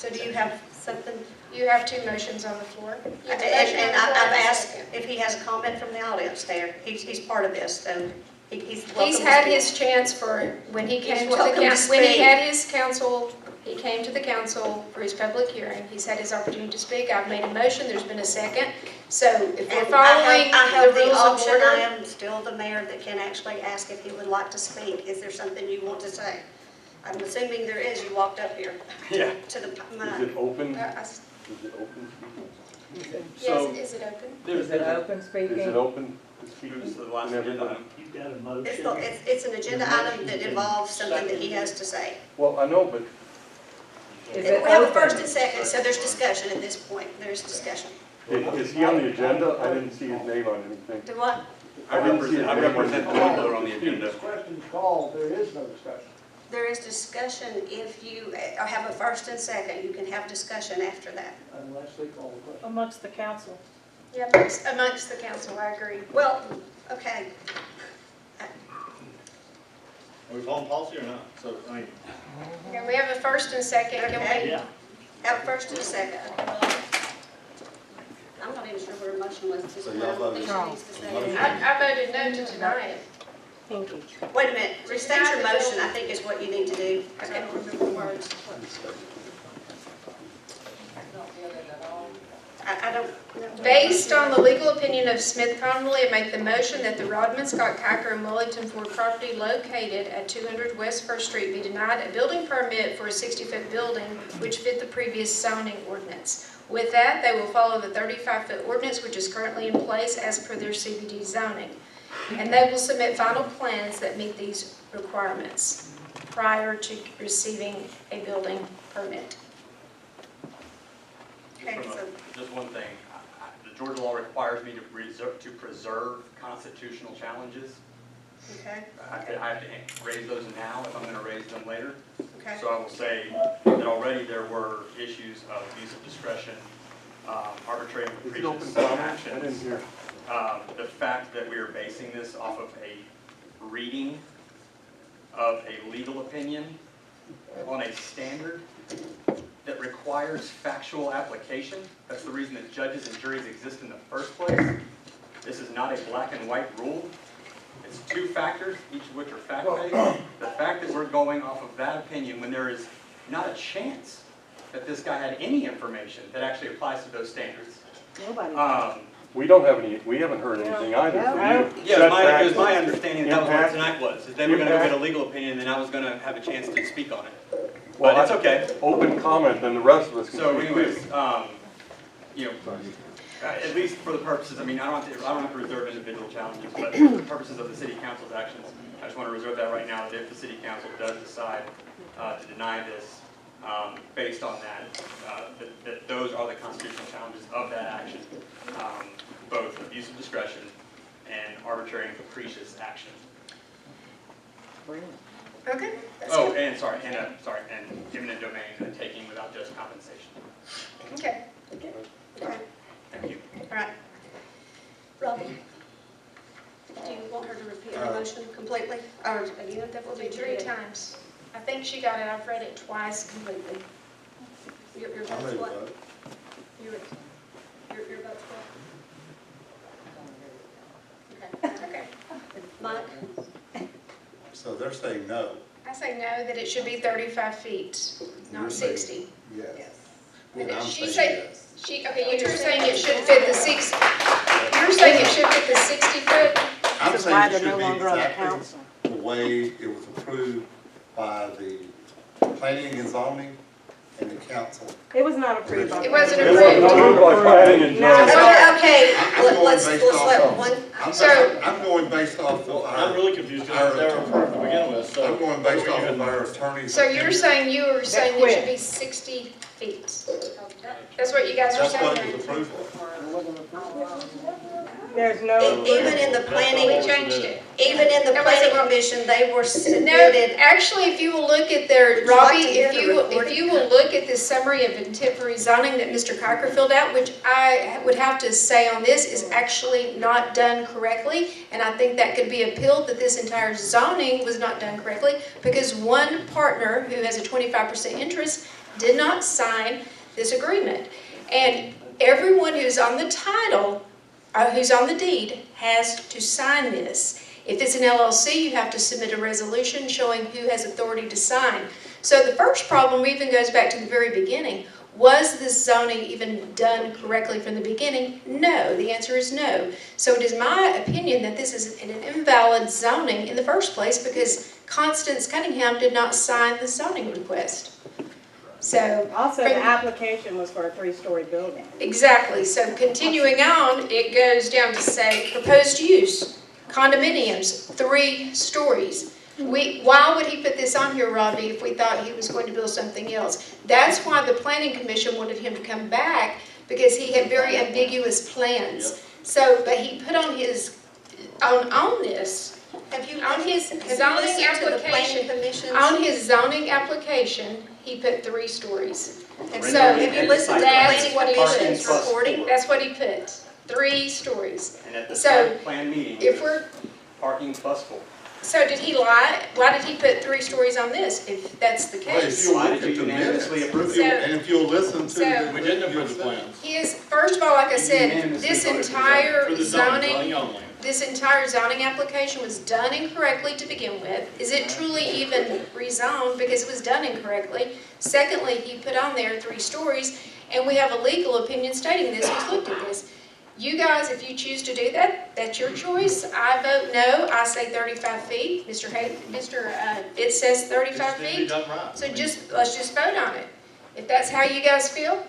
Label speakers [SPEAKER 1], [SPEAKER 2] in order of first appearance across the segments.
[SPEAKER 1] So do you have something?
[SPEAKER 2] You have two motions on the floor.
[SPEAKER 1] And I've asked if he has a comment from the audience there. He's part of this, so he's welcome.
[SPEAKER 2] He's had his chance for, when he came to the council, when he had his council, he came to the council for his public hearing. He's had his opportunity to speak. I've made a motion, there's been a second. So if we're following the rules of order.
[SPEAKER 1] I am still the mayor that can actually ask if he would like to speak. Is there something you want to say? I'm assuming there is. You walked up here.
[SPEAKER 3] Yeah.
[SPEAKER 1] To the mic.
[SPEAKER 4] Is it open?
[SPEAKER 2] Yes,
[SPEAKER 4] Is it open?
[SPEAKER 2] is it open?
[SPEAKER 5] Is it open speaking?
[SPEAKER 4] Is it open to speak?
[SPEAKER 3] This is the last
[SPEAKER 4] And
[SPEAKER 3] agenda
[SPEAKER 4] everybody?
[SPEAKER 3] item.
[SPEAKER 6] You've got a motion.
[SPEAKER 1] It's an agenda item that involves something that he has to say.
[SPEAKER 4] Well, I know, but
[SPEAKER 5] Is
[SPEAKER 1] We
[SPEAKER 5] it
[SPEAKER 1] have a
[SPEAKER 5] open?
[SPEAKER 1] first and second, so there's discussion at this point. There's discussion.
[SPEAKER 4] is he on the agenda? I didn't see his name on anything.
[SPEAKER 1] Do what?
[SPEAKER 3] I represent the people that are on the agenda.
[SPEAKER 6] This question's called, there is no discussion.
[SPEAKER 1] There is discussion if you have a first and second. You can have discussion after that.
[SPEAKER 6] Unless they call the question.
[SPEAKER 7] Amongst the council.
[SPEAKER 2] Yeah, amongst the council, I agree.
[SPEAKER 1] Well, okay.
[SPEAKER 8] Are we following policy or not? So, I mean,
[SPEAKER 2] Okay, we have a first and second, can
[SPEAKER 1] Okay.
[SPEAKER 2] we?
[SPEAKER 6] Yeah.
[SPEAKER 1] Have a first and a second. I'm not even sure where a motion was. Just
[SPEAKER 8] So y'all voted.
[SPEAKER 1] what needs to say.
[SPEAKER 2] I voted no to deny it.
[SPEAKER 7] Pinky.
[SPEAKER 1] Wait a minute. Restate your motion, I think is what you need to do. I don't remember the words. I don't know.
[SPEAKER 2] Based on the legal opinion of Smith Connolly, I make the motion that the Rodman, Scott Kiker, and Wellington Ford property located at 200 West First Street be denied a building permit for a 60-foot building which fit the previous zoning ordinance. With that, they will follow the 35-foot ordinance which is currently in place as per their CBD zoning. And they will submit final plans that meet these requirements prior to receiving a building permit.
[SPEAKER 1] Okay, so
[SPEAKER 3] Just one thing, the Georgia law requires me to preserve constitutional challenges.
[SPEAKER 1] okay,
[SPEAKER 3] I have to raise those now if I'm going to raise them later.
[SPEAKER 1] okay.
[SPEAKER 3] So I will say that already there were issues of abuse of discretion, arbitrary and
[SPEAKER 4] is it open
[SPEAKER 3] capricious
[SPEAKER 4] comment? I
[SPEAKER 3] actions.
[SPEAKER 4] didn't hear.
[SPEAKER 3] The fact that we are basing this off of a reading of a legal opinion on a standard that requires factual application. That's the reason that judges and juries exist in the first place. This is not a black and white rule. It's two factors, each of which are fact-based. The fact that we're going off of that opinion when there is not a chance that this guy had any information that actually applies to those standards.
[SPEAKER 7] Nobody.
[SPEAKER 4] We don't have any, we haven't heard anything either from you.
[SPEAKER 3] Yeah, it was my
[SPEAKER 4] Setbacks,
[SPEAKER 3] understanding that was what
[SPEAKER 4] impact.
[SPEAKER 3] tonight was, that they were gonna go get a
[SPEAKER 4] Impact.
[SPEAKER 3] legal opinion, and then I was gonna have a chance to speak on it.
[SPEAKER 4] Well,
[SPEAKER 3] But it's okay.
[SPEAKER 4] Open comment, then the rest of us can
[SPEAKER 3] So
[SPEAKER 4] speak
[SPEAKER 3] anyways,
[SPEAKER 4] too.
[SPEAKER 3] you know, at least for the purposes, I mean, I don't have to reserve individual challenges, but for the purposes of the city council's actions, I just want to reserve that right now, that if the city council does decide to deny this, based on that, that those are the constitutional challenges of that action, both abuse of discretion and arbitrary and capricious action.
[SPEAKER 2] Okay? that's
[SPEAKER 3] Oh,
[SPEAKER 2] good.
[SPEAKER 3] and eminent domain and taking without just compensation.
[SPEAKER 2] Okay.
[SPEAKER 1] Okay,
[SPEAKER 3] Thank you.
[SPEAKER 1] all right. Robbie, do you want her to repeat her motion completely? Or again, that will
[SPEAKER 2] Will be
[SPEAKER 1] be
[SPEAKER 2] 3 times. I think she got it, I've read it twice completely.
[SPEAKER 1] Your
[SPEAKER 8] I'm
[SPEAKER 1] vote's
[SPEAKER 8] ready to
[SPEAKER 1] what?
[SPEAKER 8] vote.
[SPEAKER 1] Your vote's what? Okay.
[SPEAKER 2] Okay.
[SPEAKER 1] Mike?
[SPEAKER 8] So they're saying no.
[SPEAKER 2] I say no, that it should be 35 feet,
[SPEAKER 8] You're
[SPEAKER 2] not
[SPEAKER 8] saying
[SPEAKER 2] 60.
[SPEAKER 8] Yes.
[SPEAKER 1] Yes.
[SPEAKER 8] And I'm
[SPEAKER 2] She
[SPEAKER 8] saying
[SPEAKER 2] said-
[SPEAKER 8] yes.
[SPEAKER 2] Okay, you're saying it should fit the 60, you're saying it should fit the 60 foot?
[SPEAKER 8] I'm
[SPEAKER 7] This is why
[SPEAKER 8] saying it
[SPEAKER 7] they're no
[SPEAKER 8] should be
[SPEAKER 7] longer on the
[SPEAKER 8] exactly
[SPEAKER 7] council.
[SPEAKER 8] the way it was approved by the planning and zoning and the council.
[SPEAKER 7] It was not approved by.
[SPEAKER 2] It wasn't
[SPEAKER 4] It wasn't approved by planning and
[SPEAKER 7] No.
[SPEAKER 4] zoning.
[SPEAKER 1] Okay,
[SPEAKER 8] I'm going
[SPEAKER 1] let's
[SPEAKER 8] based
[SPEAKER 1] let
[SPEAKER 8] off
[SPEAKER 1] one,
[SPEAKER 8] I'm going based off of
[SPEAKER 9] I'm really confused because they were approved to begin with, so.
[SPEAKER 8] I'm going based off of our attorney's.
[SPEAKER 2] So you're
[SPEAKER 8] opinion.
[SPEAKER 2] saying you were saying it should be 60 feet? That's what you guys are
[SPEAKER 8] That's what it
[SPEAKER 2] saying?
[SPEAKER 8] was approved for.
[SPEAKER 7] There's no.
[SPEAKER 1] even in the
[SPEAKER 2] We
[SPEAKER 1] planning,
[SPEAKER 2] changed it.
[SPEAKER 1] even in the
[SPEAKER 2] That
[SPEAKER 1] planning
[SPEAKER 2] wasn't-
[SPEAKER 1] commission, they were
[SPEAKER 2] No,
[SPEAKER 1] submitted.
[SPEAKER 2] actually, if you will look at their,
[SPEAKER 1] Would you like
[SPEAKER 2] Robbie,
[SPEAKER 1] to hear
[SPEAKER 2] if
[SPEAKER 1] the
[SPEAKER 2] you
[SPEAKER 1] recording?
[SPEAKER 2] will look at this summary of intent for rezoning that Mr. Kiker filled out, which I would have to say on this is actually not done correctly, and I think that could be appealed, that this entire zoning was not done correctly, because one partner who has a 25% interest did not sign this agreement. And everyone who's on the title, who's on the deed, has to sign this. If it's an LLC, you have to submit a resolution showing who has authority to sign. So the first problem even goes back to the very beginning. Was this zoning even done correctly from the beginning? No, the answer is no. So it is my opinion that this is an invalid zoning in the first place because Constance Cunningham did not sign the zoning request. So,
[SPEAKER 7] Also, the application was for a 3-story building.
[SPEAKER 2] exactly. So continuing on, it goes down to say proposed use, condominiums, 3 stories. Why would he put this on here, Robbie, if we thought he was going to build something else? That's why the planning commission wanted him to come back, because he had very ambiguous plans. So, but he put on his, on this,
[SPEAKER 1] Have you,
[SPEAKER 2] on his
[SPEAKER 1] have you
[SPEAKER 2] zoning
[SPEAKER 1] listened to the planning
[SPEAKER 2] application,
[SPEAKER 1] commissions?
[SPEAKER 2] on his zoning application, he put 3 stories.
[SPEAKER 1] Have
[SPEAKER 2] So,
[SPEAKER 1] have you listened to the
[SPEAKER 2] that's
[SPEAKER 1] planning
[SPEAKER 2] what he
[SPEAKER 1] commission's
[SPEAKER 2] says.
[SPEAKER 1] reporting?
[SPEAKER 2] That's what he put, 3 stories.
[SPEAKER 3] And at the
[SPEAKER 2] So,
[SPEAKER 3] site plan meeting,
[SPEAKER 2] If
[SPEAKER 3] it
[SPEAKER 2] we're,
[SPEAKER 3] was parking plus 4.
[SPEAKER 2] so did he lie? Why did he put 3 stories on this, if that's the
[SPEAKER 8] Well, if
[SPEAKER 2] case?
[SPEAKER 8] you'll
[SPEAKER 3] Why
[SPEAKER 8] look
[SPEAKER 3] did
[SPEAKER 8] at
[SPEAKER 3] you
[SPEAKER 8] the minutes,
[SPEAKER 3] unanimously approve it?
[SPEAKER 8] and if you'll listen to
[SPEAKER 2] So-
[SPEAKER 8] the.
[SPEAKER 9] We didn't approve the plans.
[SPEAKER 2] He is, first of all, like I said,
[SPEAKER 3] Unanimously
[SPEAKER 2] this
[SPEAKER 3] voted for
[SPEAKER 2] entire
[SPEAKER 9] For the zoning
[SPEAKER 2] zoning,
[SPEAKER 9] only.
[SPEAKER 2] this entire zoning application was done incorrectly to begin with. Is it truly even rezoned because it was done incorrectly? Secondly, he put on there 3 stories, and we have a legal opinion stating this, who's looked at this. You guys, if you choose to do that, that's your choice. I vote no, I say 35 feet. It says 35
[SPEAKER 9] It's to be
[SPEAKER 2] feet.
[SPEAKER 9] done right.
[SPEAKER 2] So let's just vote on it. If that's how you guys feel,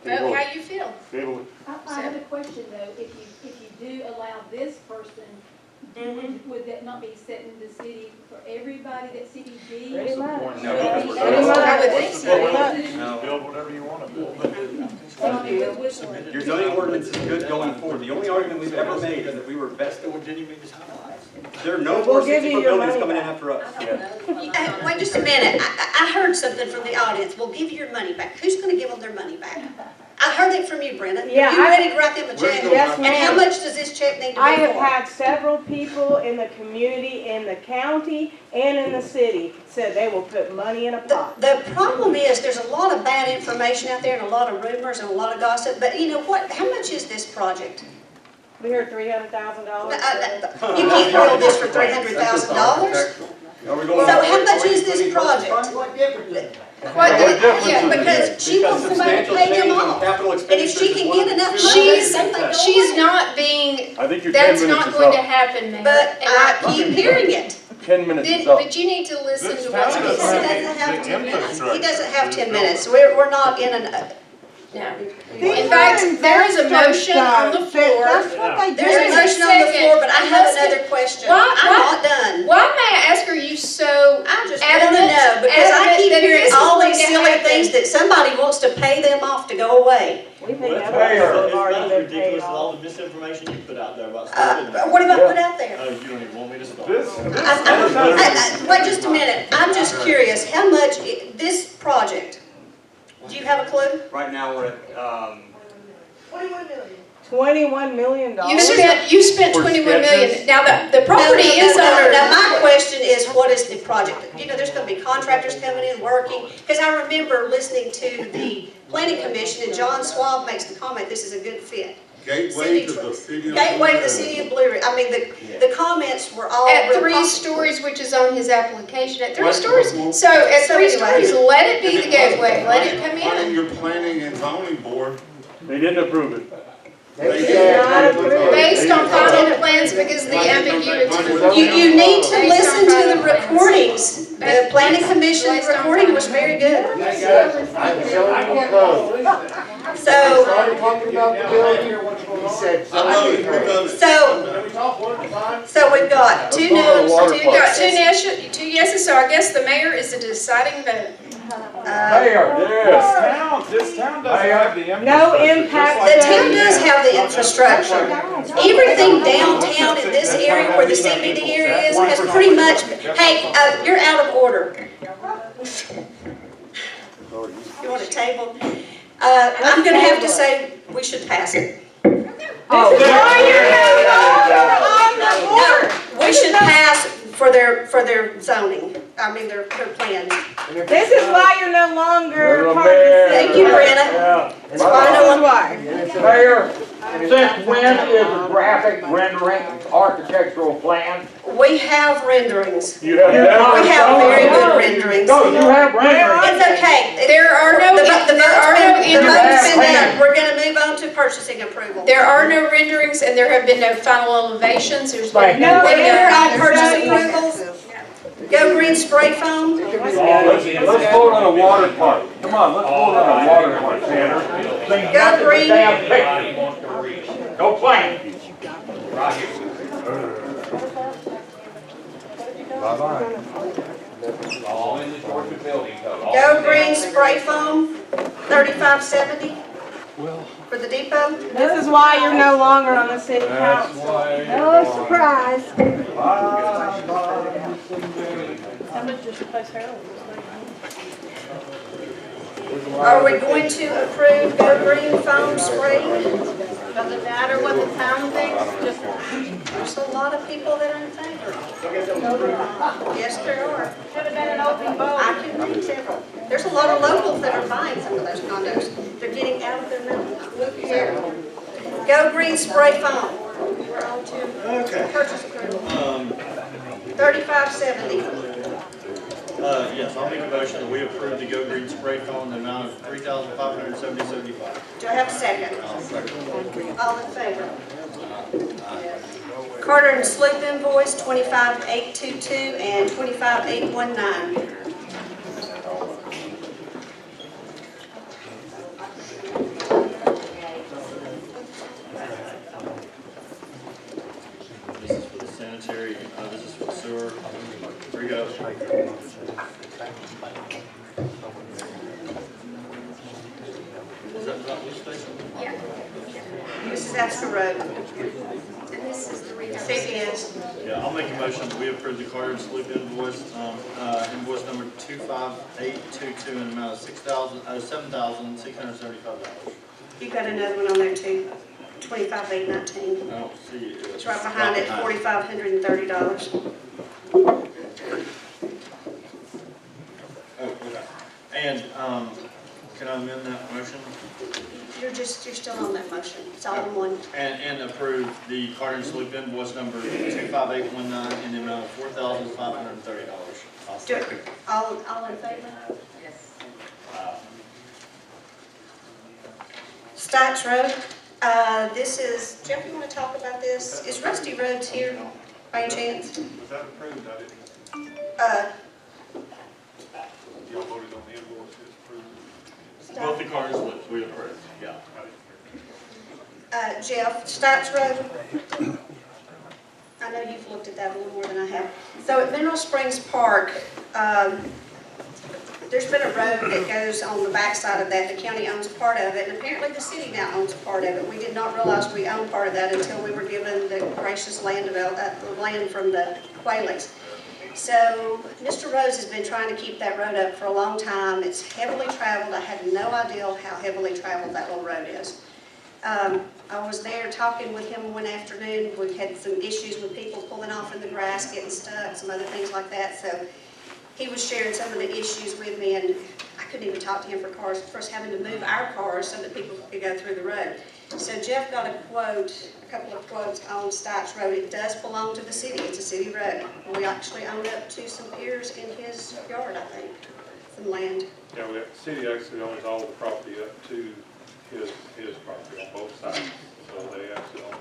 [SPEAKER 2] vote how you feel.
[SPEAKER 4] Table
[SPEAKER 10] I have a question though, if you do allow this person, would that not be setting the city for everybody that CBD?
[SPEAKER 7] Pretty much.
[SPEAKER 3] No, because we're
[SPEAKER 7] Pretty
[SPEAKER 3] not.
[SPEAKER 7] much.
[SPEAKER 2] I would think so.
[SPEAKER 7] Pretty much.
[SPEAKER 3] No.
[SPEAKER 9] Build whatever you want to build.
[SPEAKER 7] Thank you.
[SPEAKER 3] Your zoning ordinance is good going forward. The only argument we've ever made is that we were best. There are no
[SPEAKER 7] We'll
[SPEAKER 3] more
[SPEAKER 7] give you
[SPEAKER 3] 60-foot
[SPEAKER 7] your
[SPEAKER 3] buildings
[SPEAKER 7] money
[SPEAKER 3] coming in
[SPEAKER 7] back.
[SPEAKER 3] after us.
[SPEAKER 1] Wait just a minute, I heard something from the audience, we'll give you your money back. Who's gonna give them their money back? I heard it from you, Brenda.
[SPEAKER 7] Yeah,
[SPEAKER 1] Are you
[SPEAKER 7] I-
[SPEAKER 1] ready to write them a check?
[SPEAKER 7] Yes,
[SPEAKER 1] And how
[SPEAKER 7] ma'am.
[SPEAKER 1] much does this check need to
[SPEAKER 7] I
[SPEAKER 1] be
[SPEAKER 7] have
[SPEAKER 1] for?
[SPEAKER 7] had several people in the community, in the county, and in the city said they will put money in a pot.
[SPEAKER 1] The problem is, there's a lot of bad information out there and a lot of rumors and a lot of gossip, but you know what, how much is this project?
[SPEAKER 7] We heard $300,000.
[SPEAKER 1] You can't build this for $300,000.
[SPEAKER 3] Are we going?
[SPEAKER 1] So how much is this project?
[SPEAKER 6] What difference does it make?
[SPEAKER 2] What
[SPEAKER 4] What
[SPEAKER 2] did-
[SPEAKER 4] difference
[SPEAKER 2] yeah,
[SPEAKER 4] is it?
[SPEAKER 1] Because she wants somebody to
[SPEAKER 3] Substantial
[SPEAKER 1] pay them
[SPEAKER 3] change in
[SPEAKER 1] off.
[SPEAKER 3] capital
[SPEAKER 1] And if
[SPEAKER 3] expenditures
[SPEAKER 1] she
[SPEAKER 3] is
[SPEAKER 1] can
[SPEAKER 3] one
[SPEAKER 1] get
[SPEAKER 3] of the
[SPEAKER 1] enough
[SPEAKER 3] two
[SPEAKER 1] money,
[SPEAKER 2] She's,
[SPEAKER 1] they go
[SPEAKER 2] she's
[SPEAKER 1] away.
[SPEAKER 2] not being,
[SPEAKER 4] I think your 10
[SPEAKER 2] that's
[SPEAKER 4] minutes
[SPEAKER 2] not
[SPEAKER 4] is
[SPEAKER 2] going to
[SPEAKER 4] up.
[SPEAKER 2] happen, Mayor.
[SPEAKER 1] But
[SPEAKER 2] And
[SPEAKER 1] I keep hearing it.
[SPEAKER 4] 10 minutes
[SPEAKER 2] Then,
[SPEAKER 4] is up.
[SPEAKER 2] but you need to listen
[SPEAKER 9] This
[SPEAKER 2] to
[SPEAKER 9] town
[SPEAKER 2] what's
[SPEAKER 1] He
[SPEAKER 2] being
[SPEAKER 9] doesn't have
[SPEAKER 2] said.
[SPEAKER 1] doesn't have
[SPEAKER 9] the
[SPEAKER 1] 10 minutes. He
[SPEAKER 9] infrastructure
[SPEAKER 1] doesn't have
[SPEAKER 9] to
[SPEAKER 1] 10
[SPEAKER 9] build
[SPEAKER 1] minutes.
[SPEAKER 9] it.
[SPEAKER 1] We're not in an,
[SPEAKER 2] No. In fact, there is a motion on the floor.
[SPEAKER 7] That's what they
[SPEAKER 1] there's a
[SPEAKER 2] There is a
[SPEAKER 1] motion on the
[SPEAKER 2] second.
[SPEAKER 1] floor, but I
[SPEAKER 2] And
[SPEAKER 1] have
[SPEAKER 2] let's
[SPEAKER 1] another question.
[SPEAKER 2] Why-
[SPEAKER 1] I'm
[SPEAKER 2] why-
[SPEAKER 1] not done.
[SPEAKER 2] Why, may I ask, are you so
[SPEAKER 1] I just want to
[SPEAKER 2] adamant?
[SPEAKER 1] know, because I
[SPEAKER 2] adamant
[SPEAKER 1] keep
[SPEAKER 2] that
[SPEAKER 1] hearing
[SPEAKER 2] this is
[SPEAKER 1] all
[SPEAKER 2] going
[SPEAKER 1] these
[SPEAKER 2] to
[SPEAKER 1] silly
[SPEAKER 2] happen?
[SPEAKER 1] things that somebody wants to pay them off to go away.
[SPEAKER 7] We think
[SPEAKER 9] Well,
[SPEAKER 7] other
[SPEAKER 9] that's
[SPEAKER 7] people have
[SPEAKER 9] it's
[SPEAKER 7] already
[SPEAKER 9] not as
[SPEAKER 7] been paid
[SPEAKER 9] ridiculous as all
[SPEAKER 7] off.
[SPEAKER 9] the misinformation you put out there about stuff.
[SPEAKER 1] What have I put out there?
[SPEAKER 9] Oh, you don't even want me to start.
[SPEAKER 1] Wait just a minute, I'm just curious, how much, this project, do you have a clue?
[SPEAKER 3] Right now, we're at,
[SPEAKER 7] $21 million.
[SPEAKER 2] You spent
[SPEAKER 4] For
[SPEAKER 2] 21
[SPEAKER 4] sketches?
[SPEAKER 2] million. Now, the property is
[SPEAKER 1] No,
[SPEAKER 2] under.
[SPEAKER 1] now my question is, what is the project? You know, there's gonna be contractors coming in, working, because I remember listening to the planning commission, and John Swab makes the comment, this is a good fit.
[SPEAKER 8] Gateway to the city of.
[SPEAKER 1] Gateway to the
[SPEAKER 8] Blue
[SPEAKER 1] city of Blue Ridge, I mean, the comments were all
[SPEAKER 2] At
[SPEAKER 1] real
[SPEAKER 2] 3
[SPEAKER 1] positive.
[SPEAKER 2] stories, which is on his application, at 3
[SPEAKER 8] Right,
[SPEAKER 2] stories.
[SPEAKER 8] well,
[SPEAKER 2] So at
[SPEAKER 1] so
[SPEAKER 2] 3
[SPEAKER 1] anyway.
[SPEAKER 2] stories, let it be
[SPEAKER 8] If
[SPEAKER 2] the
[SPEAKER 8] it
[SPEAKER 2] gateway,
[SPEAKER 8] wasn't
[SPEAKER 2] let it come
[SPEAKER 8] running
[SPEAKER 2] in.
[SPEAKER 8] your planning and zoning board.
[SPEAKER 4] They didn't approve it.
[SPEAKER 8] They
[SPEAKER 7] did not approve it.
[SPEAKER 2] Based on final plans because of the ambiguity.
[SPEAKER 1] You need to
[SPEAKER 2] Based on
[SPEAKER 1] listen to the
[SPEAKER 2] final plans.
[SPEAKER 1] recordings. The planning commission
[SPEAKER 2] Based on
[SPEAKER 1] recording was very good. So,
[SPEAKER 8] talking about the building, he said. I know it, we're done.
[SPEAKER 1] so we've got 2 no's,
[SPEAKER 4] Water
[SPEAKER 1] 2
[SPEAKER 2] We've got
[SPEAKER 1] yeses.
[SPEAKER 2] 2 yeses, so I guess the mayor is the deciding vote.
[SPEAKER 4] Yes.
[SPEAKER 9] This town doesn't have the
[SPEAKER 7] No impact.
[SPEAKER 1] The town does have the infrastructure. Everything downtown in this area where the CBD area is has pretty much, hey, you're out of order. You want a table? I'm gonna have to say, we should pass it.
[SPEAKER 7] Oh,
[SPEAKER 1] No, we should pass for their zoning, I mean, their plans.
[SPEAKER 7] This is why you're no longer
[SPEAKER 6] Little
[SPEAKER 7] part of the
[SPEAKER 6] bit.
[SPEAKER 7] city.
[SPEAKER 1] Thank you, Brenna.
[SPEAKER 6] Yeah.
[SPEAKER 1] That's why I
[SPEAKER 7] This is
[SPEAKER 1] know
[SPEAKER 7] why.
[SPEAKER 6] Mayor, since when is a graphic rendering architectural plan?
[SPEAKER 1] we have renderings.
[SPEAKER 4] You have
[SPEAKER 1] We
[SPEAKER 4] never
[SPEAKER 1] have
[SPEAKER 4] shown
[SPEAKER 1] very
[SPEAKER 4] us.
[SPEAKER 1] good renderings.
[SPEAKER 6] No, you have renderings.
[SPEAKER 1] It's okay.
[SPEAKER 2] There are no,
[SPEAKER 1] The
[SPEAKER 2] there
[SPEAKER 1] vote's
[SPEAKER 2] are
[SPEAKER 1] been-
[SPEAKER 2] no
[SPEAKER 1] the vote's been
[SPEAKER 2] renderings.
[SPEAKER 1] done. We're gonna move on to purchasing approval.
[SPEAKER 2] There are no renderings and there have been no final elevations. There's
[SPEAKER 6] Thank
[SPEAKER 2] been
[SPEAKER 6] you.
[SPEAKER 7] No,
[SPEAKER 2] nothing.
[SPEAKER 1] There are
[SPEAKER 7] impact
[SPEAKER 1] no purchase
[SPEAKER 7] studies.
[SPEAKER 1] approvals. Go Green spray foam.
[SPEAKER 4] Let's vote on a water park. Come on, let's vote on a water park, Tanner.
[SPEAKER 1] Go Green.
[SPEAKER 6] Damn picture. Go play.
[SPEAKER 4] Bye-bye.
[SPEAKER 1] Go Green spray foam, 3570 for the depot.
[SPEAKER 7] This is why you're no longer on the city council.
[SPEAKER 4] No surprise.
[SPEAKER 1] Are we going to approve Go Green foam spray?
[SPEAKER 2] Doesn't matter what the town thinks, just
[SPEAKER 1] There's a lot of people that are in favor. Yes, there are.
[SPEAKER 2] should have been an open vote.
[SPEAKER 1] I can name several. There's a lot of locals that are buying some of those condos. They're getting out of their mountain. Look here. Go Green spray foam. We're on to purchase approval. 3570.
[SPEAKER 9] Yes, I'll make a motion that we approve the Go Green spray foam in the amount of $3,570.75.
[SPEAKER 1] Do I have a second? All in favor? Carter and Sloop invoice 25822 and 25819.
[SPEAKER 9] This is for the sanitary, this is for the sewer. Here we go. Is that about which station?
[SPEAKER 2] Yeah.
[SPEAKER 1] This is Astor Road.
[SPEAKER 2] And this is the rehab.
[SPEAKER 1] CPS.
[SPEAKER 9] Yeah, I'll make a motion that we approve the Carter and Sloop invoice, invoice number 25822 in the amount of $7,675.
[SPEAKER 1] You've got another one on there too, 25819.
[SPEAKER 9] I don't see it.
[SPEAKER 1] It's right behind it, $4,530.
[SPEAKER 9] Oh, okay. And, can I amend that motion?
[SPEAKER 1] You're still on that motion. It's all in one.
[SPEAKER 9] And approve the Carter and Sloop invoice number 25819 in the amount of $4,530.
[SPEAKER 1] Do it. All in favor? Stotts Road, this is, Jeff, you want to talk about this? Is Rusty Rhodes here by any chance?
[SPEAKER 4] Was that approved? I didn't, y'all voted on the invoice, it's approved.
[SPEAKER 9] Both the Carter and Sloops, we approve, yeah.
[SPEAKER 1] Jeff, Stotts Road. I know you've looked at that a little more than I have. So at Mineral Springs Park, there's been a road that goes on the backside of that. The county owns part of it, and apparently the city now owns part of it. We did not realize we owned part of that until we were given the gracious land from the Quayleys. So Mr. Rose has been trying to keep that road up for a long time. It's heavily traveled. I had no idea how heavily traveled that little road is. I was there talking with him one afternoon. We had some issues with people pulling off in the grass, getting stuck, some other things like that. So he was sharing some of the issues with me, and I couldn't even talk to him for us having to move our cars so that people could go through the road. So Jeff got a couple of quotes on Stotts Road. It does belong to the city. It's a city road. We actually own up to some piers in his yard, I think, some land.
[SPEAKER 4] Yeah, the city actually owns all the property up to his property on both sides, so they actually own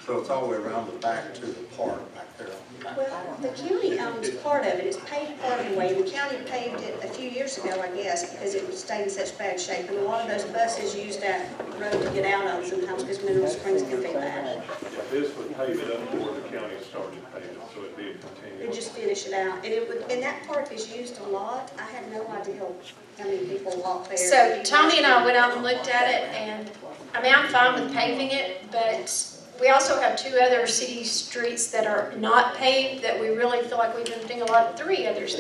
[SPEAKER 8] So it's all the way around the back to the park back there.
[SPEAKER 1] Well, the county owns part of it. It's paved part of the way. The county paved it a few years ago, I guess, because it stayed in such bad shape. And a lot of those buses use that road to get out on sometimes because Mineral Springs can be bad.
[SPEAKER 4] Yeah, this would pave it up to where the county started paving, so it'd be a
[SPEAKER 1] They
[SPEAKER 4] continuous.
[SPEAKER 1] just finish it out. And that park is used a lot. I had no idea how many people walk there.
[SPEAKER 2] So Tony and I went out and looked at it, and I mean, I'm fine with paving it, but we also have 2 other city streets that are not paved that we really feel like we've been putting a lot, 3 others.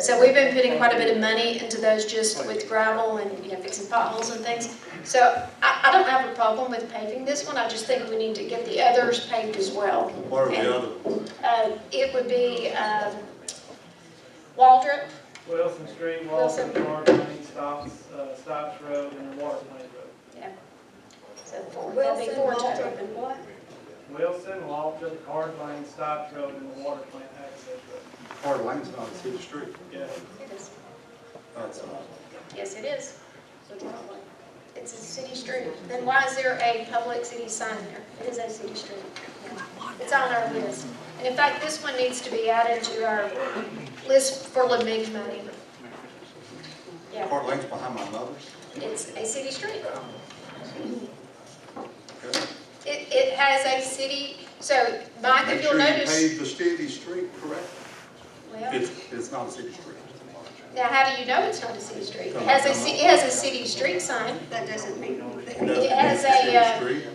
[SPEAKER 2] So we've been putting quite a bit of money into those just with gravel and, fixing potholes and things. So I don't have a problem with paving this one, I just think we need to get the others paved as well.
[SPEAKER 8] What are
[SPEAKER 2] And,
[SPEAKER 8] the other ones?
[SPEAKER 2] It would be Waldrop,
[SPEAKER 11] Wilson Street,
[SPEAKER 2] Wilson.
[SPEAKER 11] Walton, Mark Lane, Stopes Road, and Water Plant Road.
[SPEAKER 2] yeah. So that'd be 4 total.
[SPEAKER 1] and what?
[SPEAKER 11] Wilson, Walton, Card Lane, Stopes Road, and the Water Plant Access Road.
[SPEAKER 8] Hard Lane's not a city street.
[SPEAKER 11] Yeah.
[SPEAKER 2] It is.
[SPEAKER 8] No, it's not.
[SPEAKER 2] Yes, it is. It's a city street. Then why is there a public city sign there? It is a city street. It's on our list. And in fact, this one needs to be added to our list for LMIG money. Yeah,
[SPEAKER 8] Hard Lane's behind my mother's.
[SPEAKER 2] it's a city street.
[SPEAKER 8] Okay.
[SPEAKER 2] It has a city, so Mike, if you'll
[SPEAKER 8] Make
[SPEAKER 2] notice.
[SPEAKER 8] sure you pave the city street correct.
[SPEAKER 2] Well,
[SPEAKER 8] It's not a city street.
[SPEAKER 2] now how do you know it's not a city street? It has a city street sign.
[SPEAKER 1] That doesn't mean
[SPEAKER 2] It has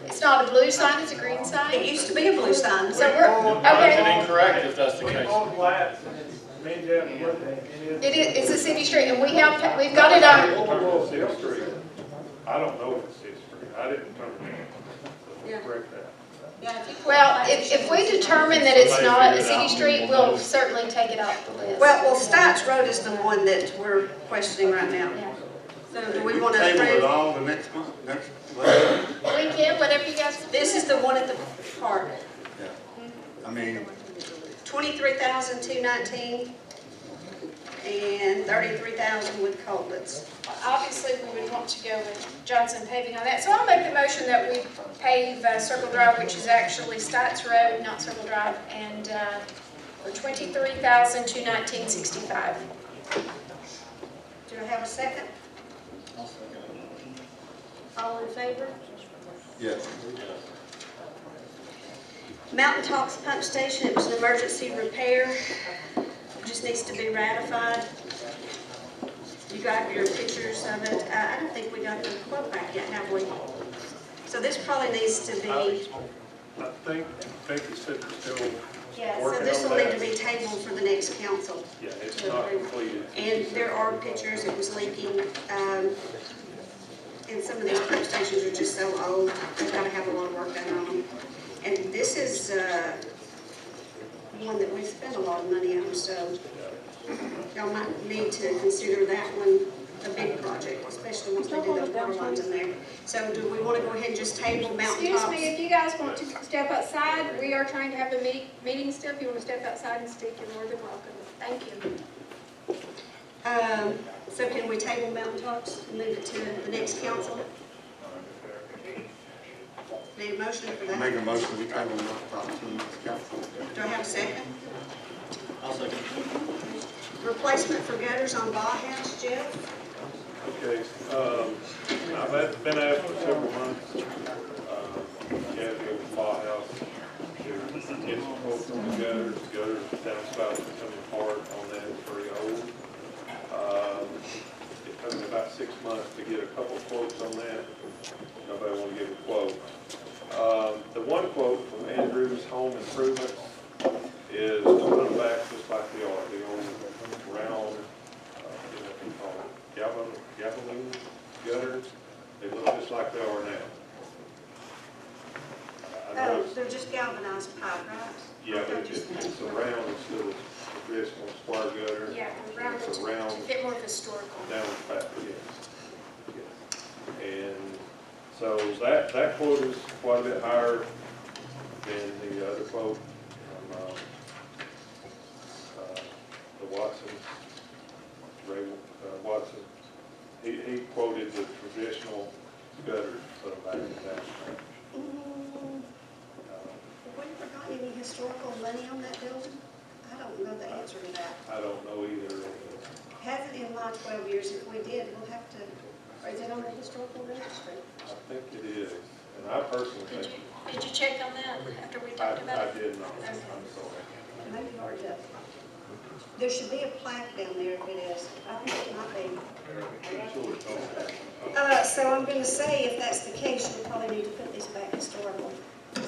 [SPEAKER 2] it's not a blue sign, it's a green
[SPEAKER 1] it
[SPEAKER 2] sign.
[SPEAKER 1] used to be a blue sign.
[SPEAKER 2] So we're,
[SPEAKER 9] How is it
[SPEAKER 2] okay.
[SPEAKER 9] incorrect if that's the
[SPEAKER 11] We
[SPEAKER 9] case?
[SPEAKER 11] pulled plats, and it's, me and Jeff looked at it,
[SPEAKER 2] It's a city street, and we've got it on,
[SPEAKER 4] In terms of city street, I don't know if it's city street, I didn't determine that.
[SPEAKER 1] Yeah.
[SPEAKER 4] So correct that.
[SPEAKER 1] Yeah, if you pull
[SPEAKER 2] well,
[SPEAKER 1] plats-
[SPEAKER 2] if we determine that it's not a city street, we'll certainly take it off the list.
[SPEAKER 1] Well, Stotts Road is the one that we're questioning right now.
[SPEAKER 2] Yeah.
[SPEAKER 1] So do we want to
[SPEAKER 8] Table it
[SPEAKER 1] approve?
[SPEAKER 8] all the next month, next,
[SPEAKER 2] We can, whatever you guys.
[SPEAKER 1] This is the one at the park.
[SPEAKER 8] yeah. I mean,
[SPEAKER 1] 23,219 and 33,000 with culverts.
[SPEAKER 2] Obviously, we would want to go with Johnson paving on that. So I'll make the motion that we pave Circle Drive, which is actually Stotts Road, not Circle Drive, and for $23,219.65.
[SPEAKER 1] Do I have a second? All in favor?
[SPEAKER 8] yes.
[SPEAKER 1] Mountain Tops Pump Station, it was an emergency repair. Just needs to be ratified. You got your pictures of it. I don't think we got the quote back yet, have we? So this probably needs to be,
[SPEAKER 4] I think you said you're still,
[SPEAKER 1] yeah, so
[SPEAKER 4] working
[SPEAKER 1] this
[SPEAKER 4] on
[SPEAKER 1] will need
[SPEAKER 4] that.
[SPEAKER 1] to be tabled for the next council.
[SPEAKER 4] yeah, it's not completed.
[SPEAKER 1] And there are pictures, it was leaking, and some of these pump stations are just so old, they've got to have a lot of work done on them. And this is one that we spent a lot of money on, so y'all might need to consider that one a big project, especially once they do those water lines in there. So do we want to go ahead and just table Mountain
[SPEAKER 2] Excuse
[SPEAKER 1] Tops?
[SPEAKER 2] me, if you guys want to step outside, we are trying to have a meeting still. If you want to step outside and speak, you're more than welcome. Thank you.
[SPEAKER 1] So can we table Mountain Tops and leave it to the next council? Need a motion for that?
[SPEAKER 8] Make a motion, we table the top to the next council.
[SPEAKER 1] Do I have a second?
[SPEAKER 9] I'll second.
[SPEAKER 1] Replacement for gutters on Ball House, Jeff?
[SPEAKER 4] Okay, I've been asked for several months, Kathy over the Ball House, to get some quotes on the gutters. The gutters downspouts are coming apart on that, it's very old. It took me about 6 months to get a couple quotes on that. Nobody wanted to give a quote. The one quote from Andrew's Home Improvements is to put them back just like they are, the old round, what do you call it, Galvaline gutters. They look just like they are now. I know
[SPEAKER 1] Oh,
[SPEAKER 4] it's,
[SPEAKER 1] they're just galvanized pipe, right?
[SPEAKER 4] yeah, but it's a round instead of a traditional square gutter.
[SPEAKER 2] Yeah, round
[SPEAKER 4] It's a
[SPEAKER 2] to
[SPEAKER 4] round
[SPEAKER 2] get more historical.
[SPEAKER 4] downspout, yes. And so that quote is quite a bit higher than the other quote from the Watson, Ray Watson. He quoted the traditional gutters put back in that.
[SPEAKER 1] Have we ever got any historical money on that building? I don't know the answer to that.
[SPEAKER 4] I don't know either.
[SPEAKER 1] Hasn't in my 12 years, if we did, we'll have to, or is it on the historical registry?
[SPEAKER 4] I think it is, and I personally think,
[SPEAKER 2] Did you check on that after we
[SPEAKER 4] I
[SPEAKER 2] talked about it?
[SPEAKER 4] did not,
[SPEAKER 2] Okay.
[SPEAKER 4] I'm sorry.
[SPEAKER 1] Maybe hard to. There should be a plaque down there if it is. I think it might be.
[SPEAKER 4] I'm sure it's on that.
[SPEAKER 1] So I'm going to say if that's the case, you probably need to put these back historical.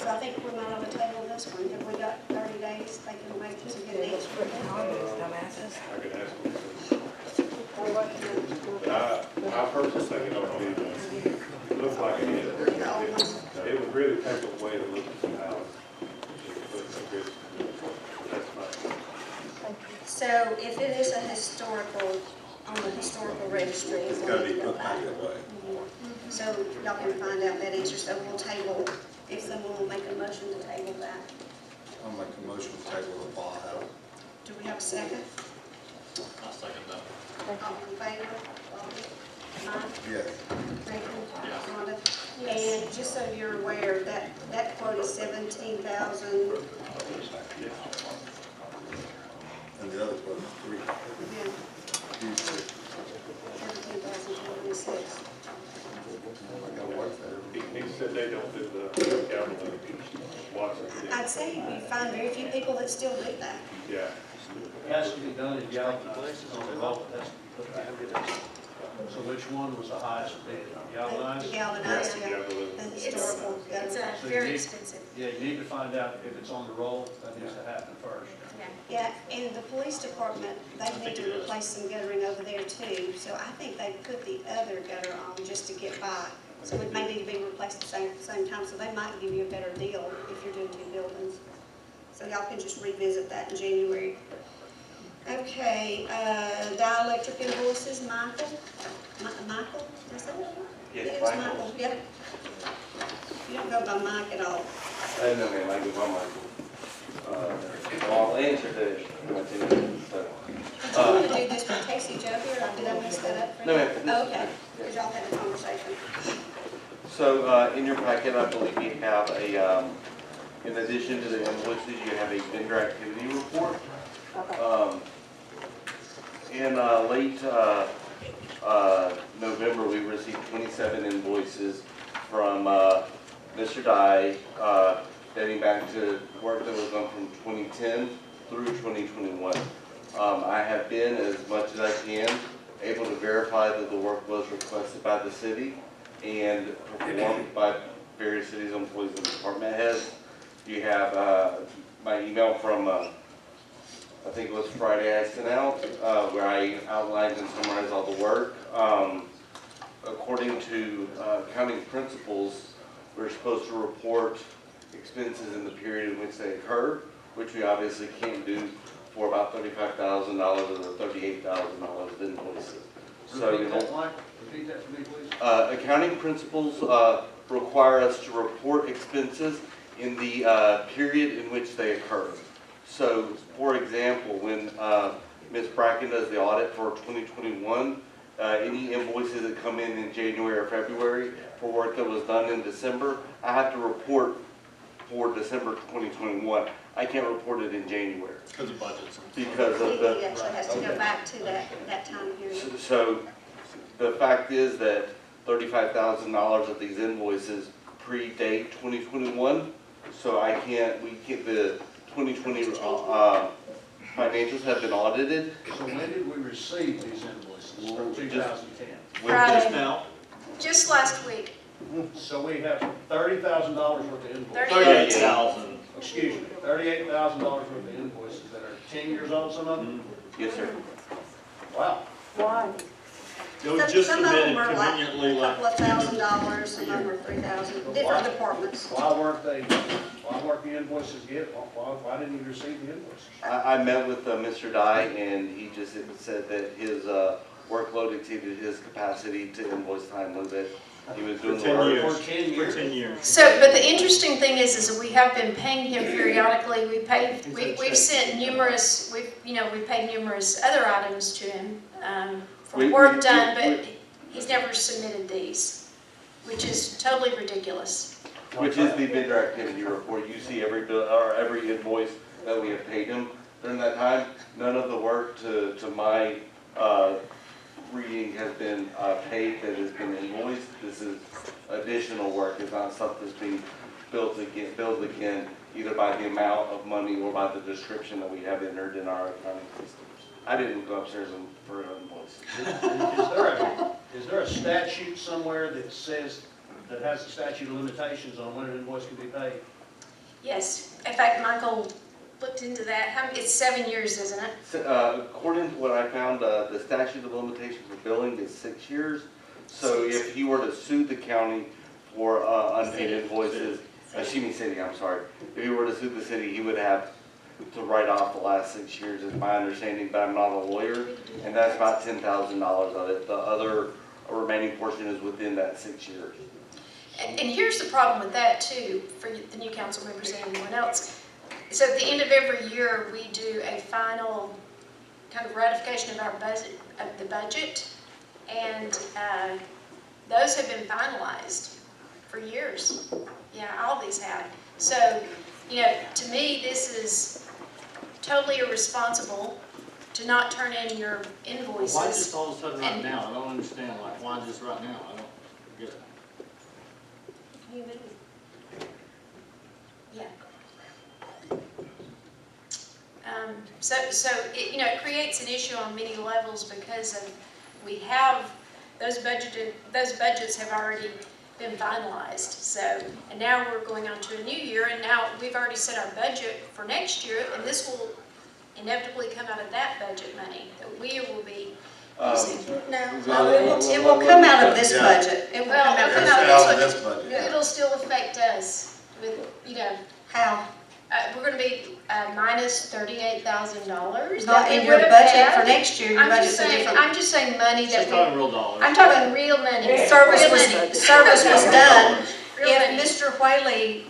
[SPEAKER 1] So I think we might have to table this one. Have we got 30 days they can make to get an answer?
[SPEAKER 4] I could ask them. But I personally think it ought to be, looks like it is.
[SPEAKER 1] The old ones?
[SPEAKER 4] It would really take away the look of the house. That's my.
[SPEAKER 1] So if it is a historical, on the historical registry.
[SPEAKER 8] It's gotta be put back that way.
[SPEAKER 1] So y'all can find out that answer, so we'll table, if someone will make a motion to table that.
[SPEAKER 8] I'll make a motion to table the Ball House.
[SPEAKER 1] Do we have a second?
[SPEAKER 9] I'll second that.
[SPEAKER 1] All in favor? Mike?
[SPEAKER 8] Yes.
[SPEAKER 1] Rhonda? And just so you're aware, that quote is 17,000,
[SPEAKER 8] And the other was 3.
[SPEAKER 1] yeah,
[SPEAKER 8] These 6.
[SPEAKER 1] 17,406.
[SPEAKER 8] I gotta watch that.
[SPEAKER 4] He said they don't do the galvanized Washington.
[SPEAKER 1] I'd say you find very few people that still do that.
[SPEAKER 4] Yeah.
[SPEAKER 12] Has to be done in galvanized, on the vault, that's put back. So which one was the highest bid,
[SPEAKER 1] The
[SPEAKER 12] galvanized?
[SPEAKER 1] galvanized, yeah,
[SPEAKER 4] Galvanized.
[SPEAKER 1] the historical.
[SPEAKER 2] It's
[SPEAKER 1] galvanized.
[SPEAKER 2] very expensive.
[SPEAKER 12] Yeah, you need to find out if it's on the roll, that needs to happen first.
[SPEAKER 1] Yeah, and the police department, they need to replace some guttering over there too, so I think they put the other gutter on just to get by. So it may need to be replaced at the same time, so they might give you a better deal if you're doing 2 buildings. So y'all can just revisit that in January. Okay, dielectric invoices, Michael? Michael, is that it?
[SPEAKER 6] Yes,
[SPEAKER 1] It is
[SPEAKER 6] Michael.
[SPEAKER 1] Michael, yep. You don't go by Mike at all.
[SPEAKER 6] I know, ma'am, I go by Michael. I'll answer this.
[SPEAKER 1] Did you want to do this with Casey Joe here, or did I mess that up for you?
[SPEAKER 6] No, ma'am.
[SPEAKER 1] Oh, okay, because y'all had a conversation.
[SPEAKER 6] So, in your packet, I believe you have a, in addition to the invoices, you have a vendor activity report. In late November, we received 27 invoices from Mr. Dye, dating back to work that was done from 2010 through 2021. I have been, as much as I can, able to verify that the work was requested by the city and performed by various cities, employees, and department heads. You have my email from, I think it was Friday I sent out, where I outlined and summarized all the work. According to accounting principles, we're supposed to report expenses in the period in which they occur, which we obviously can't do for about $35,000 or the $38,000 of invoices. So,
[SPEAKER 12] Repeat that, Mike, repeat that for me, please.
[SPEAKER 6] accounting principles require us to report expenses in the period in which they occur. So, for example, when Ms. Bracken does the audit for 2021, any invoices that come in January or February for work that was done in December, I have to report for December 2021. I can't report it in January.
[SPEAKER 9] Because of budgets.
[SPEAKER 6] Because of
[SPEAKER 1] He
[SPEAKER 6] the,
[SPEAKER 1] actually has to go back to that time period.
[SPEAKER 6] so the fact is that $35,000 of these invoices predate 2021. So we can't, the 2020 financials have been audited.
[SPEAKER 12] So when did we receive these invoices from 2010?
[SPEAKER 2] Friday.
[SPEAKER 9] Just now,
[SPEAKER 2] Just last week.
[SPEAKER 12] So we have $30,000 worth of invoices.
[SPEAKER 9] 38,000.
[SPEAKER 12] Excuse me, $38,000 worth of invoices that are 10 years old, some of them?
[SPEAKER 6] Yes, sir.
[SPEAKER 12] Wow.
[SPEAKER 7] Why?
[SPEAKER 9] It was just
[SPEAKER 1] Some of them
[SPEAKER 9] submitted
[SPEAKER 1] were like
[SPEAKER 9] conveniently
[SPEAKER 1] a
[SPEAKER 9] left.
[SPEAKER 1] couple of $1,000, some of them were 3,000, different departments.
[SPEAKER 12] Why weren't the invoices get, why didn't you receive the invoices?
[SPEAKER 6] I met with Mr. Dye, and he just said that his workload exceeded his capacity to invoice timely, that he was doing the
[SPEAKER 9] 10
[SPEAKER 6] work.
[SPEAKER 9] years.
[SPEAKER 12] For 10 years?
[SPEAKER 9] For 10 years.
[SPEAKER 2] So, but the interesting thing is that we have been paying him periodically. We've sent numerous, we paid numerous other items to him for work done, but he's never submitted these, which is totally ridiculous.
[SPEAKER 6] Which is the vendor activity report. You see every bill, or every invoice that we have paid him during that time. None of the work to my reading has been paid, that has been invoiced. This is additional work. It's not stuff that's being billed again, either by the amount of money or by the description that we have entered in our accounting systems. I didn't go upstairs and for an invoice.
[SPEAKER 12] Is there a statute somewhere that says, that has a statute of limitations on when an invoice can be paid?
[SPEAKER 2] Yes, in fact, Michael looked into that. It's 7 years, isn't it?
[SPEAKER 6] According to what I found, the statute of limitations for billing is 6 years. So if he were to sue the county for unpaid invoices, city, I'm sorry. If he were to sue the city, he would have to write off the last 6 years, is my understanding, but I'm not a lawyer. And that's about $10,000 of it. The other remaining portion is within that 6 years.
[SPEAKER 2] And here's the problem with that too, for the new council members and anyone else. So at the end of every year, we do a final kind of ratification of our budget, and those have been finalized for years. Yeah, all these have. So, you know, to me, this is totally irresponsible to not turn in your invoices.
[SPEAKER 9] Why just all of a sudden right
[SPEAKER 2] And-
[SPEAKER 9] now? I don't understand, like, why just right now? I don't get it.
[SPEAKER 2] Yeah. So it, you know, it creates an issue on many levels because of, we have, those budgets have already been finalized. So, and now we're going on to a new year, and now we've already set our budget for next year, and this will inevitably come out of that budget money that we will be using.
[SPEAKER 1] No, it will come out of this budget. It will
[SPEAKER 2] Well,
[SPEAKER 1] come
[SPEAKER 2] it'll
[SPEAKER 1] out
[SPEAKER 2] come
[SPEAKER 1] of
[SPEAKER 2] out
[SPEAKER 1] this
[SPEAKER 2] of
[SPEAKER 1] budget.
[SPEAKER 8] this budget.
[SPEAKER 2] It'll still affect us with, you know,
[SPEAKER 1] How?
[SPEAKER 2] we're gonna be minus $38,000.
[SPEAKER 1] Not in your budget for next year, your budget's a different.
[SPEAKER 2] I'm just saying money that
[SPEAKER 9] She's talking real dollars.
[SPEAKER 2] I'm talking real money.
[SPEAKER 1] Service
[SPEAKER 2] Real
[SPEAKER 1] was,
[SPEAKER 2] money.
[SPEAKER 1] service was done.
[SPEAKER 2] Real money.
[SPEAKER 1] If Mr. Whaley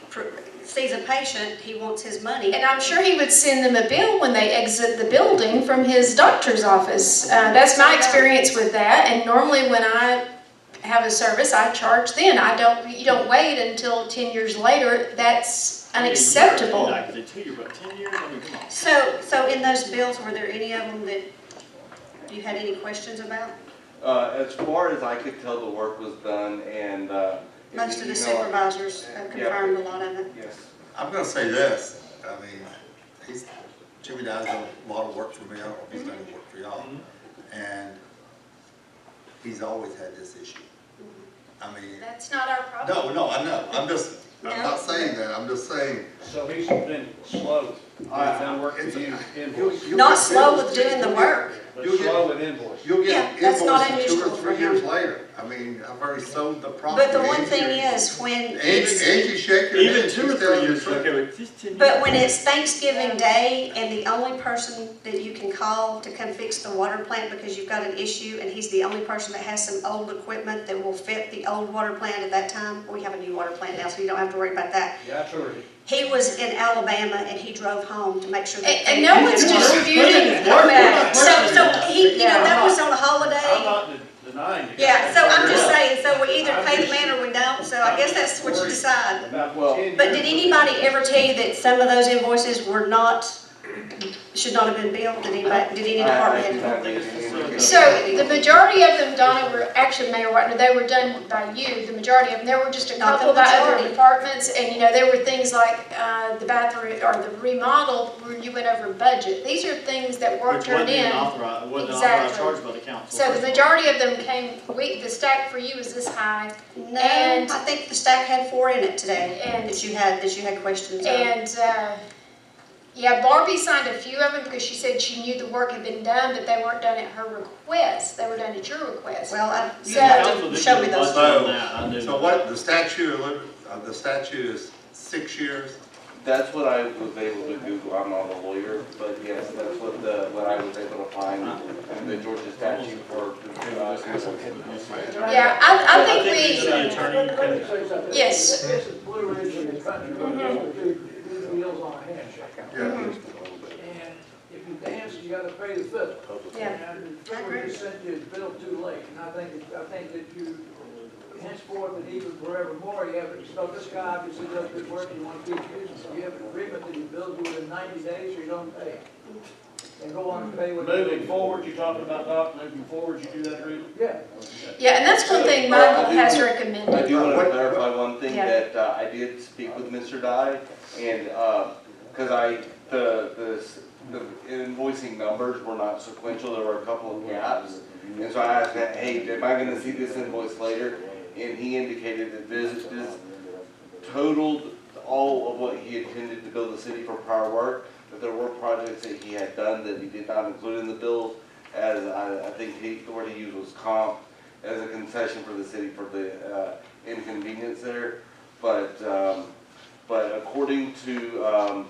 [SPEAKER 1] sees a patient, he wants his money.
[SPEAKER 2] And I'm sure he would send them a bill when they exit the building from his doctor's office. That's my experience with that, and normally when I have a service, I charge then. You don't wait until 10 years later. That's unacceptable.
[SPEAKER 9] Not the 2 year, but 10 years, I mean, come on.
[SPEAKER 1] So in those bills, were there any of them that you had any questions about?
[SPEAKER 6] As far as I could tell, the work was done, and
[SPEAKER 1] Most of the
[SPEAKER 6] you know,
[SPEAKER 1] supervisors have confirmed a lot of it.
[SPEAKER 6] Yes.
[SPEAKER 8] I'm gonna say this, I mean, Jimmy Dye's done a lot of work for me, I don't know if he's done any work for y'all. And he's always had this issue. I mean,
[SPEAKER 2] That's not our problem.
[SPEAKER 8] no, I know, I'm not saying that, I'm just saying.
[SPEAKER 12] So he's been slow. He's done work to you invoice.
[SPEAKER 1] Not slow with doing the work.
[SPEAKER 12] But
[SPEAKER 8] You'll get-
[SPEAKER 12] slow with invoice.
[SPEAKER 8] You'll
[SPEAKER 1] Yeah,
[SPEAKER 8] get
[SPEAKER 1] that's not
[SPEAKER 8] invoices 2 or
[SPEAKER 1] unusual for
[SPEAKER 8] 3 years
[SPEAKER 1] him.
[SPEAKER 8] later. I mean, I've already sold the property.
[SPEAKER 1] But the one thing is, when it's,
[SPEAKER 8] Angie shaking her
[SPEAKER 9] Even
[SPEAKER 8] head,
[SPEAKER 9] 2 or
[SPEAKER 8] she's
[SPEAKER 9] 3
[SPEAKER 8] telling the
[SPEAKER 9] years,
[SPEAKER 8] truth.
[SPEAKER 9] okay, but just 10 years.
[SPEAKER 1] but when it's Thanksgiving Day and the only person that you can call to come fix the water plant because you've got an issue and he's the only person that has some old equipment that will fit the old water plant at that time, we have a new water plant now, so you don't have to worry about that.
[SPEAKER 12] Yeah, I've heard it.
[SPEAKER 1] He was in Alabama and he drove home to make sure that.
[SPEAKER 2] And no one's disputing that.
[SPEAKER 1] So he, you know, that was on a
[SPEAKER 12] I'm
[SPEAKER 1] holiday.
[SPEAKER 12] not denying it.
[SPEAKER 1] Yeah, so I'm just saying, so we either pay the man or we don't, so I guess that's what you decide.
[SPEAKER 12] About
[SPEAKER 6] Well,
[SPEAKER 12] 10
[SPEAKER 1] But
[SPEAKER 12] years.
[SPEAKER 1] did anybody ever tell you that some of those invoices were not, should not have been billed? Did any
[SPEAKER 6] I
[SPEAKER 1] department
[SPEAKER 6] do not
[SPEAKER 1] head?
[SPEAKER 6] think any-
[SPEAKER 2] So the majority of them, Donna, were actually, Mayor Whitener, they were done by you, the majority of them. There were just a
[SPEAKER 1] Not the
[SPEAKER 2] couple by other
[SPEAKER 1] majority.
[SPEAKER 2] departments, and you know, there were things like the bathroom or the remodel where you went over budget. These are things that weren't
[SPEAKER 9] Which wasn't
[SPEAKER 2] turned
[SPEAKER 9] even
[SPEAKER 2] in.
[SPEAKER 9] authorized, wasn't an authorized
[SPEAKER 2] Exactly.
[SPEAKER 9] charge by the council.
[SPEAKER 2] So the majority of them came, the stack for you was this high,
[SPEAKER 1] No,
[SPEAKER 2] And-
[SPEAKER 1] I think the stack had 4 in it today
[SPEAKER 2] And-
[SPEAKER 1] that you had questions on.
[SPEAKER 2] and yeah, Barbie signed a few of them because she said she knew the work had been done, but they weren't done at her request. They were done at your request.
[SPEAKER 1] Well,
[SPEAKER 2] So-
[SPEAKER 1] you have to show me those.
[SPEAKER 8] So what, the statute is 6 years?
[SPEAKER 6] That's what I was able to Google, I'm not a lawyer, but yes, that's what I was able to find in the Georgia statute for.
[SPEAKER 2] Yeah, I think
[SPEAKER 9] the city
[SPEAKER 2] we,
[SPEAKER 9] attorney can,
[SPEAKER 2] yes.
[SPEAKER 11] This is Blue Ridge in the country, two wheels on a handshake.
[SPEAKER 8] Yeah.
[SPEAKER 11] And if you dance, you gotta pay the fiddle.
[SPEAKER 2] Yeah.
[SPEAKER 11] And the federal just sent you a bill too late, and I think that you henceforth and even forevermore, you have, so this guy obviously does good work, you wanna keep using, so you have an agreement that he bills you within 90 days or you don't pay. And go on and pay what.
[SPEAKER 12] Moving forward, you're talking about, Doc, moving forward, you do that, Rudy?
[SPEAKER 11] Yeah.
[SPEAKER 2] Yeah, and that's one thing Michael has recommended.
[SPEAKER 6] I do want to clarify one thing,
[SPEAKER 2] Yeah.
[SPEAKER 6] that I did speak with Mr. Dye, and, because the invoicing numbers were not sequential, there were a couple of gaps. And so I asked him, hey, am I gonna see this invoice later? And he indicated that this totaled all of what he intended to build the city for prior work, but there were projects that he had done that he did not include in the bill, as I think the word he used was comp, as a concession for the city for the inconvenience there. But according to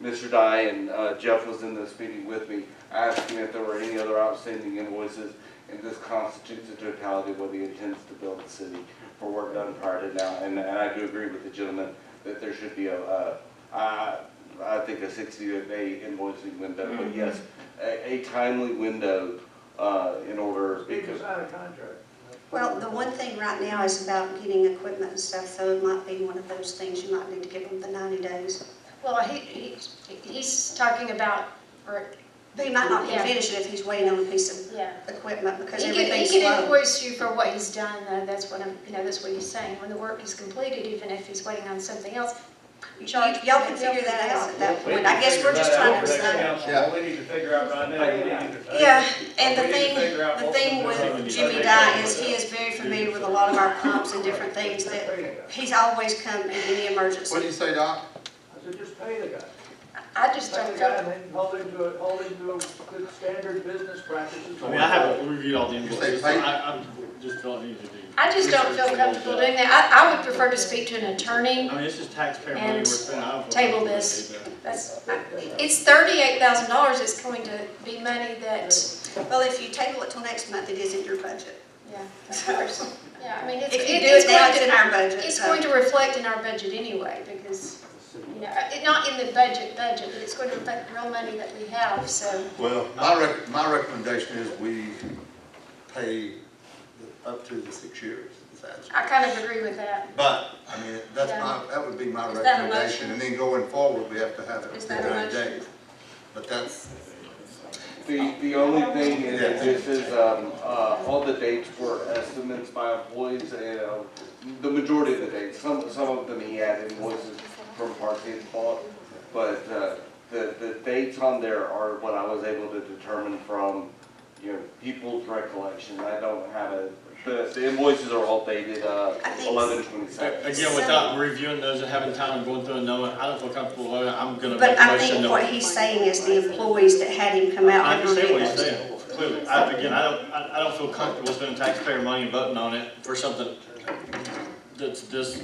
[SPEAKER 6] Mr. Dye, and Jeff was in this meeting with me, asking if there were any other outstanding invoices, and this constitutes the totality of what he intends to build the city for work done prior to now. And I do agree with the gentleman that there should be I think a 60-day invoicing window, but yes, a timely window in order.
[SPEAKER 11] He can sign a contract.
[SPEAKER 1] Well, the one thing right now is about getting equipment and stuff, so it might be one of those things you might need to give them the 90 days.
[SPEAKER 2] Well, he's talking about, or,
[SPEAKER 1] But he might not
[SPEAKER 2] Yeah.
[SPEAKER 1] finish it if he's waiting on a piece of
[SPEAKER 2] yeah.
[SPEAKER 1] equipment because
[SPEAKER 2] He
[SPEAKER 1] everything's
[SPEAKER 2] can
[SPEAKER 1] slow.
[SPEAKER 2] invoice you for what he's done, though, that's what that's what he's saying. When the work is completed, even if he's waiting on something else,
[SPEAKER 1] Y'all can figure that out at that point. I guess we're just trying to decide.
[SPEAKER 12] What we need to figure out right now, we need to.
[SPEAKER 1] Yeah, and the
[SPEAKER 12] We need to
[SPEAKER 1] thing
[SPEAKER 12] figure out what we're doing.
[SPEAKER 1] with Jimmy Dye is he is very familiar with a lot of our pumps and different things that he's always come in any emergency.
[SPEAKER 8] What do you say, Doc?
[SPEAKER 11] I said, just pay the guy.
[SPEAKER 2] I just
[SPEAKER 11] Pay
[SPEAKER 2] don't
[SPEAKER 11] the guy
[SPEAKER 2] feel,
[SPEAKER 11] and then hold him to a good standard business practices.
[SPEAKER 9] I mean, I haven't reviewed all the
[SPEAKER 8] You
[SPEAKER 9] invoices, so
[SPEAKER 8] say pay?
[SPEAKER 9] I just don't need to do.
[SPEAKER 2] I just don't feel comfortable doing that. I would prefer to speak to an attorney.
[SPEAKER 9] I mean, it's just taxpayer money we're
[SPEAKER 2] And
[SPEAKER 9] spending. I don't feel
[SPEAKER 2] table
[SPEAKER 9] comfortable
[SPEAKER 2] this.
[SPEAKER 9] with that.
[SPEAKER 2] It's $38,000. It's going to be money that,
[SPEAKER 1] Well, if you table it till next month, it is in your budget.
[SPEAKER 2] yeah, of course. Yeah, I mean, it's,
[SPEAKER 1] If you do
[SPEAKER 2] it's
[SPEAKER 1] it now,
[SPEAKER 2] going
[SPEAKER 1] it's in
[SPEAKER 2] to,
[SPEAKER 1] our budget.
[SPEAKER 2] it's
[SPEAKER 1] so-
[SPEAKER 2] going to reflect in our budget anyway, because, not in the budget, but it's going to reflect real money that we have, so.
[SPEAKER 8] Well, my recommendation is we pay up to the 6 years. Is that-
[SPEAKER 2] I kind of agree with that.
[SPEAKER 8] But, I mean,
[SPEAKER 2] Yeah.
[SPEAKER 8] that would be my
[SPEAKER 1] Is that a
[SPEAKER 8] recommendation. And then going forward, we have to have it
[SPEAKER 1] Is
[SPEAKER 8] within
[SPEAKER 1] that a
[SPEAKER 8] 90
[SPEAKER 1] motion?
[SPEAKER 8] days. But that's,
[SPEAKER 6] The only thing is that this is, all the dates were estimates by employees, and the majority of the dates, some of them he had invoices from parts he had bought, but the dates on there are what I was able to determine from, people's recollection. I don't have the invoices are all dated,
[SPEAKER 1] think-
[SPEAKER 6] 11/27.
[SPEAKER 9] Again, without reviewing those and having time and going through and knowing, I don't feel comfortable voting, I'm gonna make
[SPEAKER 1] But
[SPEAKER 9] a
[SPEAKER 1] I
[SPEAKER 9] motion
[SPEAKER 1] think
[SPEAKER 9] that.
[SPEAKER 1] what he's saying is the employees that had him come out.
[SPEAKER 9] I
[SPEAKER 1] have
[SPEAKER 9] understand what he's
[SPEAKER 1] reviewed
[SPEAKER 9] saying, clearly. I don't feel comfortable spending taxpayer money and voting on it for something that's this.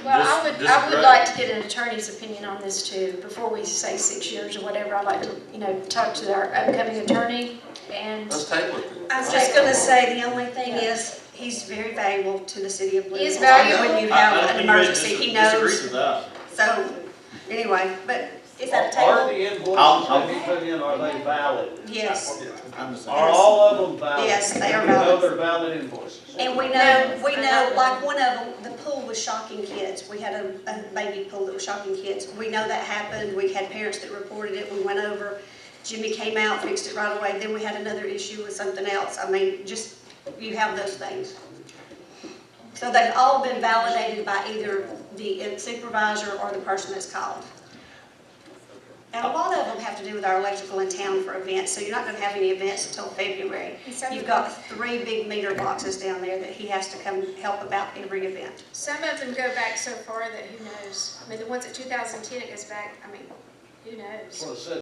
[SPEAKER 2] Well,
[SPEAKER 9] this
[SPEAKER 2] I would
[SPEAKER 9] great.
[SPEAKER 2] like to get an attorney's opinion on this too, before we say 6 years or whatever. I'd like to, talk to our upcoming attorney and.
[SPEAKER 8] let's table it.
[SPEAKER 1] I was just gonna say, the only thing is, he's very valuable to the city of
[SPEAKER 2] He is
[SPEAKER 1] Louisville.
[SPEAKER 2] valuable.
[SPEAKER 1] When you
[SPEAKER 9] I
[SPEAKER 1] have
[SPEAKER 9] don't
[SPEAKER 1] an
[SPEAKER 9] think anybody
[SPEAKER 1] emergency, he
[SPEAKER 9] disagrees
[SPEAKER 1] knows.
[SPEAKER 9] with that.
[SPEAKER 1] So, anyway, but is that a
[SPEAKER 12] Are
[SPEAKER 1] table?
[SPEAKER 12] the invoices
[SPEAKER 9] I'll-
[SPEAKER 12] that he put in, are they valid?
[SPEAKER 1] Yes,
[SPEAKER 9] I'm the same.
[SPEAKER 12] Are all of them valid?
[SPEAKER 1] Yes, they are
[SPEAKER 12] We know
[SPEAKER 1] valid.
[SPEAKER 12] they're valid invoices.
[SPEAKER 1] and we know, like one of them, the pool was shocking kids. We had a baby pool that was shocking kids. We know that happened. We had parents that reported it. We went over. Jimmy came out, fixed it right away. Then we had another issue with something else. I mean, just, you have those things. So they've all been validated by either the supervisor or the person that's called. And a lot of them have to do with our electrical in town for events, so you're not gonna have any events until February. You've got 3 big meter boxes down there that he has to come help about every event.
[SPEAKER 2] Some of them go back so far that who knows? I mean, the ones at 2010, it goes back, I mean, who knows?
[SPEAKER 12] That's what I said.